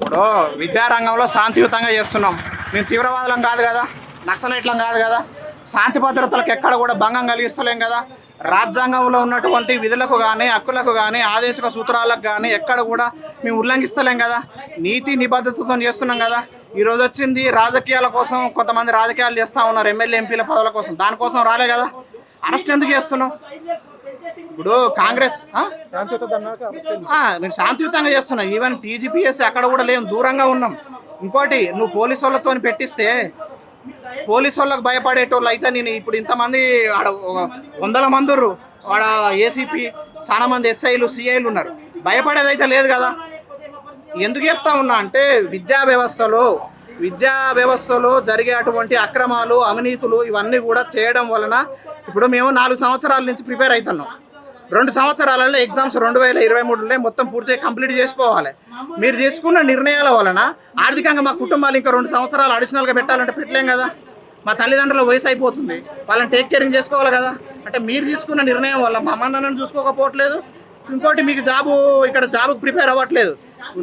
ఇప్పుడు విద్యారంగంలో శాంతియుతంగా చేస్తున్నాం. మేము తీవ్రవాదులం కాదు కదా, నక్సలైట్లం కాదు కదా, శాంతి భద్రతలకు ఎక్కడ కూడా భంగం కలిగిస్తలేం కదా. రాజ్యాంగంలో ఉన్నటువంటి విధులకు కానీ హక్కులకు కానీ ఆదేశిక సూత్రాలకు కానీ ఎక్కడ కూడా మేము ఉల్లంఘిస్తలేం కదా. నీతి నిబద్ధతతో చేస్తున్నాం కదా. ఈరోజు వచ్చింది రాజకీయాల కోసం, కొంతమంది రాజకీయాలు చేస్తూ ఉన్నారు ఎమ్మెల్యే ఎంపీల పదవుల కోసం, దానికోసం రాలే కదా. అరెస్ట్ ఎందుకు చేస్తున్నాం? ఇప్పుడు కాంగ్రెస్ మీరు శాంతియుతంగా చేస్తున్నాం. ఈవెన్ టీజీపీఎస్ అక్కడ కూడా లేం, దూరంగా ఉన్నాం. ఇంకోటి, నువ్వు పోలీసు వాళ్ళతో పెట్టిస్తే పోలీసు వాళ్ళకి భయపడేటోళ్ళు అయితే నేను ఇప్పుడు ఇంతమంది ఆడ 100 మంది ఆడ ఏసీపీ, చాలా మంది ఎస్ఐలు సిఐలు ఉన్నారు, భయపడేది అయితే లేదు కదా. ఎందుకు చెప్తా ఉన్నా అంటే విద్యా వ్యవస్థలో జరిగే అటువంటి అక్రమాలు అవినీతులు ఇవన్నీ కూడా చేయడం వలన ఇప్పుడు మేము 4 సంవత్సరాల నుంచి ప్రిపేర్ అవుతున్నాం. 2 సంవత్సరాలలో ఎగ్జామ్స్ 2023లో మొత్తం పూర్తిగా కంప్లీట్ చేసుకోవాలి. మీరు తీసుకున్న నిర్ణయాల వలన ఆర్థికంగా మా కుటుంబాలు ఇంకా 2 సంవత్సరాలు అడిషనల్గా పెట్టాలంటే పెట్టలేం కదా. మా తల్లిదండ్రుల వయసు అయిపోతుంది, వాళ్ళని టేక్ కేరింగ్ చేసుకోవాలి కదా. అంటే మీరు తీసుకున్న నిర్ణయం వల్ల మా అమ్మ నాన్నని చూసుకోకపోవట్లేదు. ఇంకోటి, మీకు ఇక్కడ జాబ్కి ప్రిపేర్ అవ్వట్లేదు.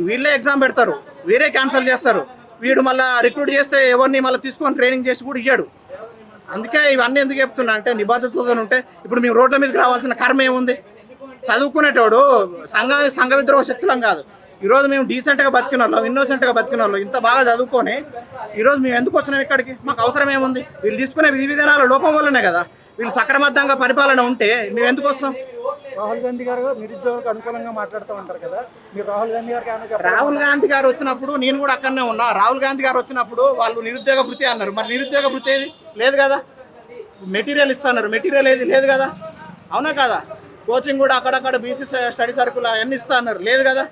వీళ్ళే ఎగ్జామ్ పెడతారు, వీరే క్యాన్సిల్ చేస్తారు. వీడు మళ్ళీ రిక్రూట్ చేస్తే ఎవరిని మళ్ళీ తీసుకొని ట్రైనింగ్ చేసి కూడా ఇయ్యాడు. అందుకే ఇవన్నీ ఎందుకు చెప్తున్నా అంటే నిబద్ధతతో ఉంటే ఇప్పుడు మేము రోడ్ల మీదకి రావాల్సిన కర్మ ఏముంది? చదువుకునేటోడు సంఘ విద్రోహ శక్తులం కాదు. ఈరోజు మేము డీసెంట్గా బతికిన వాళ్ళం, ఇన్నోసెంట్గా బతికిన వాళ్ళం, ఇంత బాగా చదువుకొని ఈరోజు మేము ఎందుకు వచ్చినాం ఇక్కడికి? మాకు అవసరం ఏముంది? వీళ్ళు తీసుకునే విధి విధానాల లోపం వల్లనే కదా. వీళ్ళు సక్రమబద్ధంగా పరిపాలన ఉంటే మేము ఎందుకు వస్తాం? రాహుల్ గాంధీ గారు నిరుద్యోగులకు అనుకూలంగా మాట్లాడుతూ ఉంటారు కదా, మీరు రాహుల్ గాంధీ గారు వచ్చినప్పుడు నేను కూడా అక్కడనే ఉన్నా. రాహుల్ గాంధీ గారు వచ్చినప్పుడు వాళ్ళు నిరుద్యోగ భృతి అన్నారు, మరి నిరుద్యోగ భృతి ఏది లేదు కదా. మెటీరియల్ ఇస్తున్నారు, మెటీరియల్ ఏది లేదు కదా, అవునా కదా. కోచింగ్ కూడా అక్కడక్కడ బీసీ స్టడీ సర్కుల్ అవన్నీ ఇస్తా అన్నారు, లేదు కదా.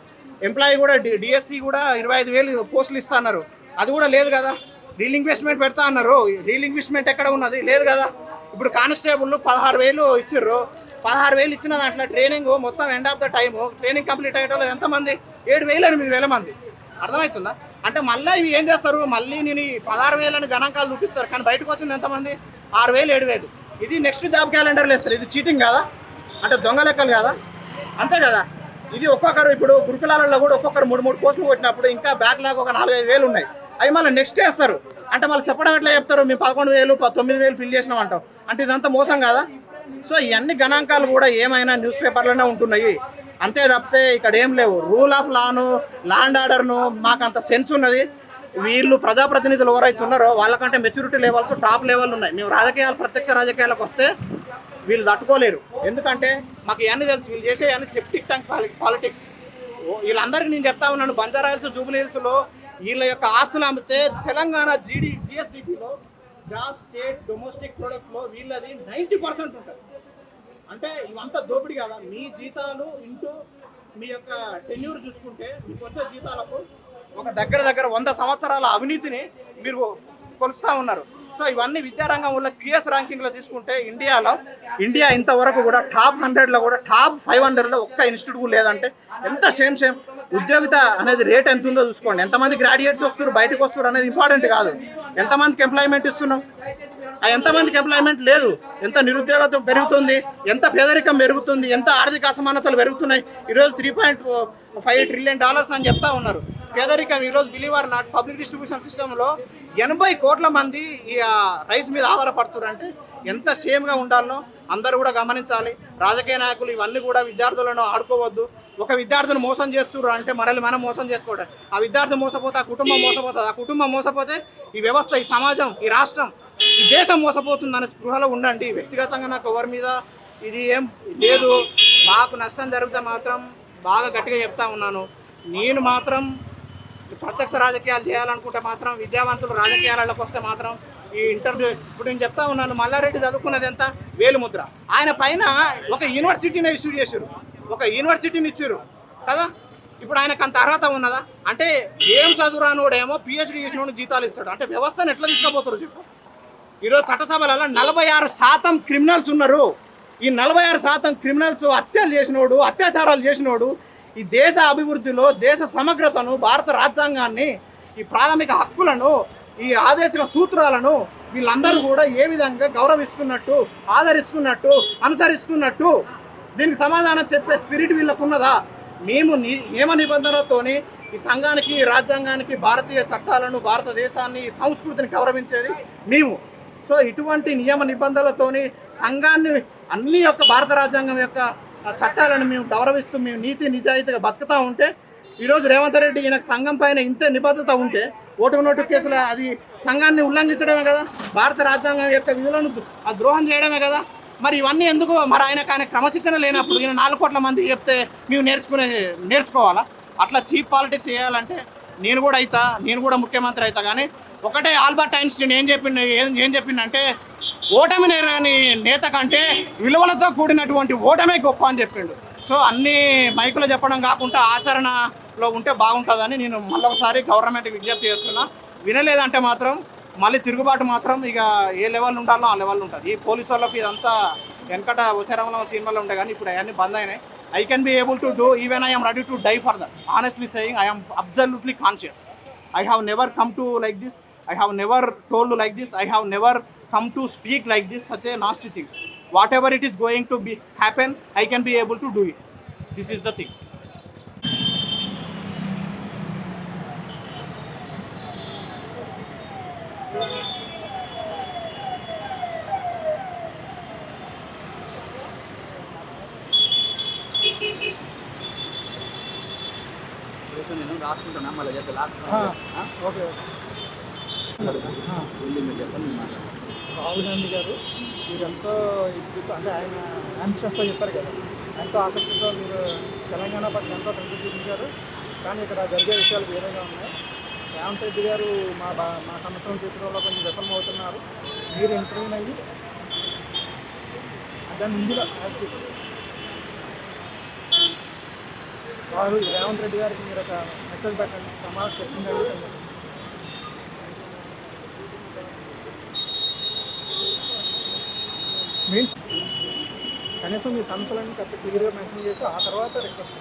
ఎంప్లాయీ కూడా డిఎస్సి కూడా 25,000 పోస్టులు ఇస్తా అన్నారు, అది కూడా లేదు కదా. రీలింగ్విష్మెంట్ పెడతా అన్నారు, రీలింగ్విష్మెంట్ ఎక్కడ ఉన్నది? లేదు కదా. ఇప్పుడు కానిస్టేబుల్ 16,000 ఇచ్చిర్రు. 16,000 ఇచ్చిన దాంట్లో ట్రైనింగ్ మొత్తం end of the time training complete అయ్యేటోళ్ళు ఎంతమంది? 7,000 8,000 మంది. అర్థమవుతుందా? అంటే మళ్ళీ ఇవి ఏం చేస్తారు, మళ్ళీ నేను 16,000 గణాంకాలు చూపిస్తారు, కానీ బయటకు వచ్చింది ఎంతమంది? 6,000 7,000. ఇది నెక్స్ట్ జాబ్ క్యాలెండర్లు వేస్తారు. ఇది చీటింగ్ కాదా? అంటే దొంగ లెక్కలు కాదా? అంతే కదా. ఇది ఒక్కొక్కరు ఇప్పుడు గురుకులాలలో కూడా ఒక్కొక్కరు 3 పోస్టులు కొట్టినప్పుడు ఇంకా బ్యాక్లాగ్ ఒక 4-5 ఉన్నాయి, అవి మళ్ళీ నెక్స్ట్ వేస్తారు. అంటే మళ్ళీ చెప్పడం ఎట్లా చెప్తారు? మేము 11,000 9,000 ఫిల్ చేసినాం అంటాం. అంటే ఇదంతా మోసం కాదా? సో ఇవన్నీ గణాంకాలు కూడా ఏమైనా న్యూస్ పేపర్లోనే ఉంటున్నాయి, అంతే తప్పితే ఇక్కడ ఏం లేవు. రూల్ ఆఫ్ లాను, లా అండ్ ఆర్డర్ను మాకు అంత సెన్స్ ఉన్నది. వీళ్ళు ప్రజాప్రతినిధులు ఎవరైతే ఉన్నారో వాళ్ళకంటే మెచ్యూరిటీ లెవెల్స్ టాప్ లెవెల్ ఉన్నాయి. మేము ప్రత్యక్ష రాజకీయాలకు వస్తే వీళ్ళు తట్టుకోలేరు. ఎందుకంటే మాకు ఇవన్నీ తెలుసు, వీళ్ళు చేసే అన్ని సెప్టిక్ ట్యాంక్ పాలిటిక్స్. వీళ్ళందరికీ నేను చెప్తా ఉన్నాను, బంజారాహిల్స్ జూబ్లీ హిల్స్లో వీళ్ళ యొక్క ఆస్తులు అమ్మితే తెలంగాణ జిఎస్డిపిలో గ్రాస్ స్టేట్ డొమెస్టిక్ ప్రొడక్ట్లో వీళ్ళది 90% ఉంటుంది. అంటే ఇవంతా దోపిడీ కదా. మీ జీతాలు ఇంటూ మీ యొక్క టెన్యూర్ చూసుకుంటే మీకు వచ్చే జీతాలకు ఒక దగ్గర 100 సంవత్సరాల అవినీతిని మీరు కొలుస్తూ ఉన్నారు. సో ఇవన్నీ విద్యారంగం వల్ల క్యూఎస్ ర్యాంకింగ్లో తీసుకుంటే ఇండియా ఇంతవరకు కూడా టాప్ 100లో కూడా టాప్ 500లో ఒక్క ఇన్స్టిట్యూట్ లేదంటే ఎంత సేమ్. ఉద్యోగిత అనేది రేట్ ఎంత ఉందో చూసుకోండి. ఎంతమంది గ్రాడ్యుయేట్స్ వస్తారు, బయటకు వస్తారు అనేది ఇంపార్టెంట్ కాదు. ఎంతమందికి ఎంప్లాయ్మెంట్ ఇస్తున్నాం, ఎంతమందికి ఎంప్లాయ్మెంట్ లేదు, ఎంత నిరుద్యోగం పెరుగుతుంది, ఎంత పేదరికం పెరుగుతుంది, ఎంత ఆర్థిక అసమానతలు పెరుగుతున్నాయి. ఈరోజు $3.5 ట్రిలియన్ అని చెప్తా ఉన్నారు. పేదరికం ఈరోజు believe are not public distribution సిస్టంలో 80 కోట్ల మంది ఈ రైస్ మీద ఆధారపడుతున్నారు. అంటే ఎంత సేమ్గా ఉండాలో అందరూ కూడా గమనించాలి. రాజకీయ నాయకులు ఇవన్నీ కూడా విద్యార్థులను ఆడుకోవద్దు. ఒక విద్యార్థిని మోసం చేస్తున్నారు అంటే మనల్ని మనం మోసం చేసుకోవడం. ఆ విద్యార్థి మోసపోతే ఆ కుటుంబం మోసపోతుంది, ఆ కుటుంబం మోసపోతే ఈ వ్యవస్థ, ఈ సమాజం, ఈ రాష్ట్రం, ఈ దేశం మోసపోతుందనే స్పృహలో ఉండండి. వ్యక్తిగతంగా నాకు ఎవరి మీద ఇది ఏం లేదు. మాకు నష్టం జరిగితే మాత్రం బాగా గట్టిగా చెప్తా ఉన్నాను. నేను మాత్రం ప్రత్యక్ష రాజకీయాలు చేయాలనుకుంటే మాత్రం విద్యావంతులు రాజకీయాలకు వస్తే మాత్రం ఈ ఇంటర్వ్యూ ఇప్పుడు నేను చెప్తా ఉన్నాను. మల్లారెడ్డి చదువుకున్నది ఎంత? వేలుముద్ర. ఆయన పైన ఒక యూనివర్సిటీని ఇష్యూ చేశారు, ఒక యూనివర్సిటీని ఇచ్చారు కదా. ఇప్పుడు ఆయనకు అంత అర్హత ఉన్నదా? అంటే ఏం చదువురానోడేమో పిహెచ్డీ చేసినోడు జీతాలు ఇస్తాడు. అంటే వ్యవస్థను ఎట్లా తీసుకుపోతారు చెప్పు. ఈరోజు చట్టసభలలో 46% క్రిమినల్స్ ఉన్నారు. ఈ 46% క్రిమినల్స్ హత్యలు చేసినోడు, అత్యాచారాలు చేసినోడు ఈ దేశ అభివృద్ధిలో, దేశ సమగ్రతను, భారత రాజ్యాంగాన్ని, ఈ ప్రాథమిక హక్కులను, ఈ ఆదేశిక సూత్రాలను వీళ్ళందరూ కూడా ఏ విధంగా గౌరవిస్తున్నట్టు, ఆదరిస్తున్నట్టు, అనుసరిస్తున్నట్టు దీనికి సమాధానం చెప్పే స్పిరిట్ వీళ్ళకు ఉన్నదా? మేము నియమ నిబంధనలతోని ఈ సంఘానికి, రాజ్యాంగానికి, భారతీయ చట్టాలను, భారతదేశాన్ని, సంస్కృతిని గౌరవించేది మేము. సో ఇటువంటి నియమ నిబంధనలతోని సంఘాన్ని అన్ని యొక్క భారత రాజ్యాంగం యొక్క చట్టాలను మేము గౌరవిస్తూ మేము నీతి నిజాయితీగా బతుకుతూ ఉంటే ఈరోజు రేవంత్ రెడ్డి ఈయనకు సంఘం పైన ఇంతే నిబద్ధత ఉంటే ఓటుకు నోటు కేసులు అది సంఘాన్ని ఉల్లంఘించడమే కదా, భారత రాజ్యాంగం యొక్క విధులను ద్రోహం చేయడమే కదా. మరి ఇవన్నీ ఎందుకు? మరి ఆయన క్రమశిక్షణ లేనప్పుడు ఈయన 4 కోట్ల మందికి చెప్తే మేము నేర్చుకోవాలా? అట్లా చీప్ పాలిటిక్స్ చేయాలంటే నేను కూడా ముఖ్యమంత్రి అవుతా. కానీ ఒకటే ఆల్బర్ట్ ఐన్స్టీన్ ఏం చెప్పిందంటే ఓటమి నేరని నేత కంటే విలువలతో కూడినటువంటి ఓటమే గొప్ప అని చెప్పిండు. సో అన్ని మైకులు చెప్పడం కాకుండా ఆచరణలో ఉంటే బాగుంటుందని నేను మళ్ళొకసారి గవర్నమెంట్కి విజ్ఞప్తి చేస్తున్నా. వినలేదంటే మాత్రం మళ్ళీ తిరుగుబాటు మాత్రం ఇక ఏ లెవెల్ ఉండాలో ఆ లెవెల్ ఉంటుంది. ఈ పోలీసు వాళ్ళకి ఇదంతా వెనకట ఉసరంలో సినిమాలో ఉండే కానీ ఇప్పుడు అవన్నీ బంద్ అయినాయి. I can be able to do, even I am ready to die for that. Honestly saying, I am absolutely conscious. I have never come to like this. I have never told like this. I have never come to speak like this, such a nasty things. Whatever it is going to be happen, I can be able to do it. This is the thing. నేను రాసుకుంటున్నా మళ్ళీ చెప్పి last okay Rahul Gandhi గారు మీరెంతో అంటే ఆయన manifesto చెప్పారు కదా, ఎంతో ఆసక్తితో మీరు తెలంగాణ పట్ల ఎంతో శ్రద్ధ చూపించారు. కానీ ఇక్కడ జరిగే విషయాలు వేరేగా ఉన్నాయి. రేవంత్ రెడ్డి గారు మా సంవత్సరం చేతుల్లో కొంచెం విఫలమవుతున్నారు. మీరు ఇంటర్వ్యూ అయ్యి దాన్ని ఇందులో రాహుల్ రేవంత్ రెడ్డి గారికి మీరు ఒక మెసేజ్ పెట్టండి, సమాజం చెప్పింది అడుగుతుంది. మీన్స్ కనీసం మీ సమస్యలన్నీ కరెక్ట్ క్లియర్గా మెన్షన్ చేసి ఆ తర్వాత రిక్వెస్ట్.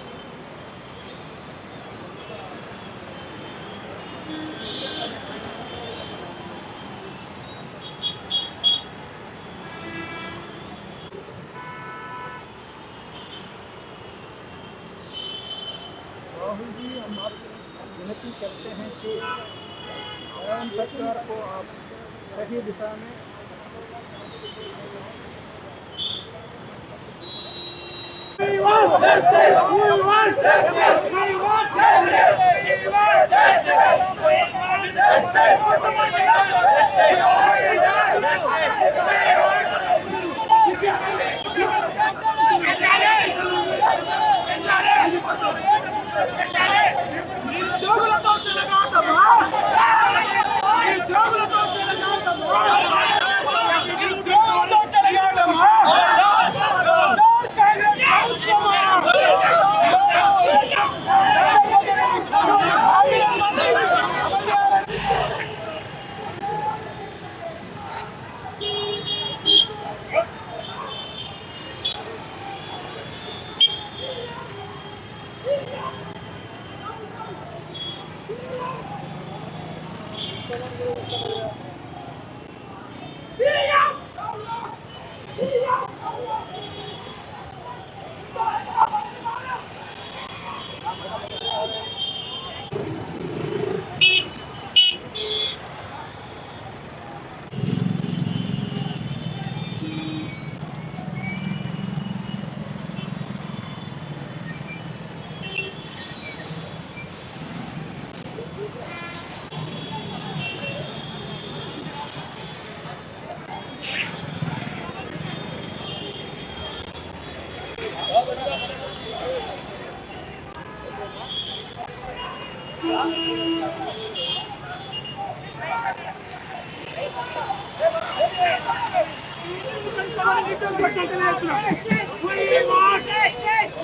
राहुल जी, हम आपसे विनती करते हैं कि सरकार को आप सही दिशा में We want justice! We want justice! We want justice! We want justice! We want justice! We want నిరుద్యోగులతో చెలగాటమా? నిరుద్యోగులతో చెలగాటమా? నిరుద్యోగులతో చెలగాటమా?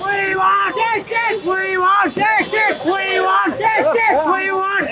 We want justice! We want justice! We want justice! We want